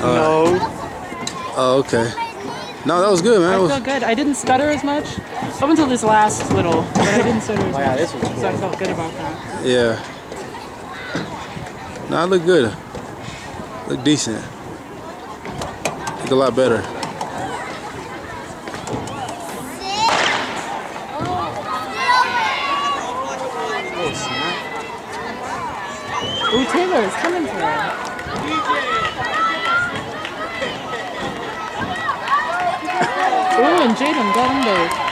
No. Oh, okay. No, that was good, man. I felt good. I didn't stutter as much up until this last little, but I didn't stutter as Oh yeah, much. this was cool. So I felt good about that. Yeah. No, I look good. Look decent. Look a lot better. Oh snap! Ooh, Taylor is coming for him. Ooh, and Jaden got him both.